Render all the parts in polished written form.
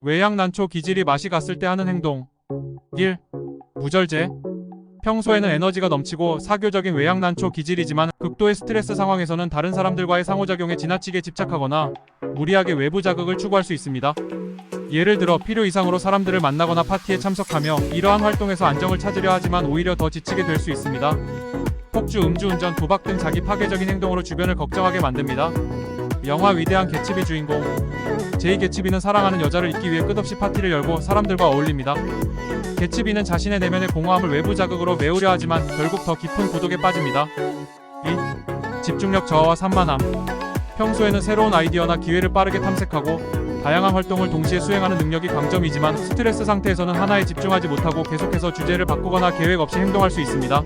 외양난초 기질이 맛이 갔을 때 하는 행동. 1. 무절제. 평소에는 에너지가 넘치고 사교적인 외양난초 기질이지만 극도의 스트레스 상황에서는 다른 사람들과의 상호작용에 지나치게 집착하거나 무리하게 외부 자극을 추구할 수 있습니다. 예를 들어 필요 이상으로 사람들을 만나거나 파티에 참석하며 이러한 활동에서 안정을 찾으려 하지만 오히려 더 지치게 될 수 있습니다. 폭주, 음주운전, 도박 등 자기 파괴적인 행동으로 주변을 걱정하게 만듭니다. 영화 위대한 개츠비 주인공 제이 개츠비는 사랑하는 여자를 잊기 위해 끝없이 파티를 열고 사람들과 어울립니다. 개츠비는 자신의 내면의 공허함을 외부 자극으로 메우려 하지만 결국 더 깊은 고독에 빠집니다. 2. 집중력 저하와 산만함. 평소에는 새로운 아이디어나 기회를 빠르게 탐색하고 다양한 활동을 동시에 수행하는 능력이 강점이지만 스트레스 상태에서는 하나에 집중하지 못하고 계속해서 주제를 바꾸거나 계획 없이 행동할 수 있습니다.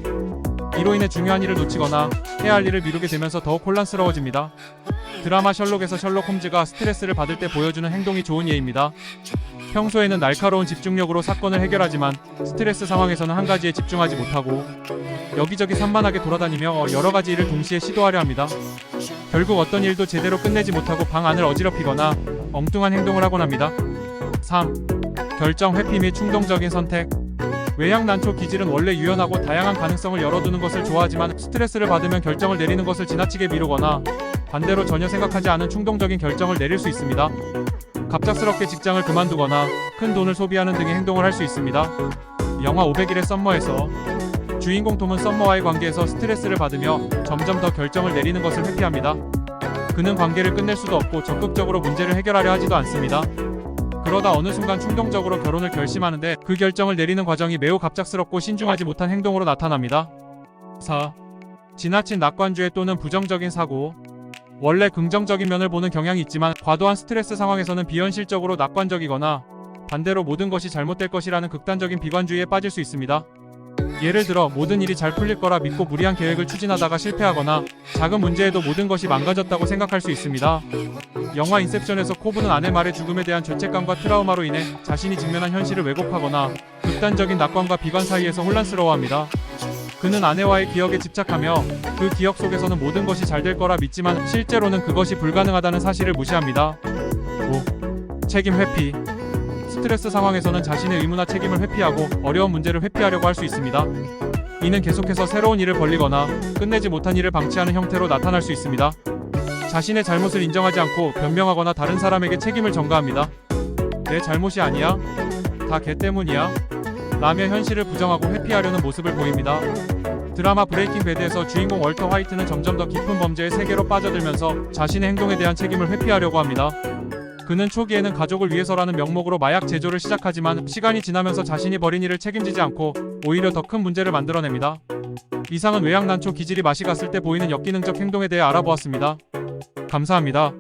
이로 인해 중요한 일을 놓치거나 해야 할 일을 미루게 되면서 더욱 혼란스러워집니다. 드라마 셜록에서 셜록 홈즈가 스트레스를 받을 때 보여주는 행동이 좋은 예입니다. 평소에는 날카로운 집중력으로 사건을 해결하지만 스트레스 상황에서는 한 가지에 집중하지 못하고 여기저기 산만하게 돌아다니며 여러 가지 일을 동시에 시도하려 합니다. 결국 어떤 일도 제대로 끝내지 못하고 방 안을 어지럽히거나 엉뚱한 행동을 하곤 합니다. 3. 결정 회피 및 충동적인 선택. 외양난초 기질은 원래 유연하고 다양한 가능성을 열어두는 것을 좋아하지만 스트레스를 받으면 결정을 내리는 것을 지나치게 미루거나 반대로 전혀 생각하지 않은 충동적인 결정을 내릴 수 있습니다. 갑작스럽게 직장을 그만두거나 큰 돈을 소비하는 등의 행동을 할 수 있습니다. 영화 500일의 썸머에서 주인공 톰은 썸머와의 관계에서 스트레스를 받으며 점점 더 결정을 내리는 것을 회피합니다. 그는 관계를 끝낼 수도 없고 적극적으로 문제를 해결하려 하지도 않습니다. 그러다 어느 순간 충동적으로 결혼을 결심하는데 그 결정을 내리는 과정이 매우 갑작스럽고 신중하지 못한 행동으로 나타납니다. 4. 지나친 낙관주의 또는 부정적인 사고. 원래 긍정적인 면을 보는 경향이 있지만 과도한 스트레스 상황에서는 비현실적으로 낙관적이거나 반대로 모든 것이 잘못될 것이라는 극단적인 비관주의에 빠질 수 있습니다. 예를 들어 모든 일이 잘 풀릴 거라 믿고 무리한 계획을 추진하다가 실패하거나 작은 문제에도 모든 것이 망가졌다고 생각할 수 있습니다. 영화 인셉션에서 코브는 아내 말의 죽음에 대한 죄책감과 트라우마로 인해 자신이 직면한 현실을 왜곡하거나 극단적인 낙관과 비관 사이에서 혼란스러워합니다. 그는 아내와의 기억에 집착하며 그 기억 속에서는 모든 것이 잘 될 거라 믿지만 실제로는 그것이 불가능하다는 사실을 무시합니다. 5. 책임 회피. 스트레스 상황에서는 자신의 의무나 책임을 회피하고 어려운 문제를 회피하려고 할 수 있습니다. 이는 계속해서 새로운 일을 벌리거나 끝내지 못한 일을 방치하는 형태로 나타날 수 있습니다. 자신의 잘못을 인정하지 않고 변명하거나 다른 사람에게 책임을 전가합니다. 내 잘못이 아니야? 다 걔 때문이야? 라며 현실을 부정하고 회피하려는 모습을 보입니다. 드라마 브레이킹 배드에서 주인공 월터 화이트는 점점 더 깊은 범죄의 세계로 빠져들면서 자신의 행동에 대한 책임을 회피하려고 합니다. 그는 초기에는 가족을 위해서라는 명목으로 마약 제조를 시작하지만 시간이 지나면서 자신이 벌인 일을 책임지지 않고 오히려 더 큰 문제를 만들어냅니다. 이상은 외양난초 기질이 맛이 갔을 때 보이는 역기능적 행동에 대해 알아보았습니다. 감사합니다.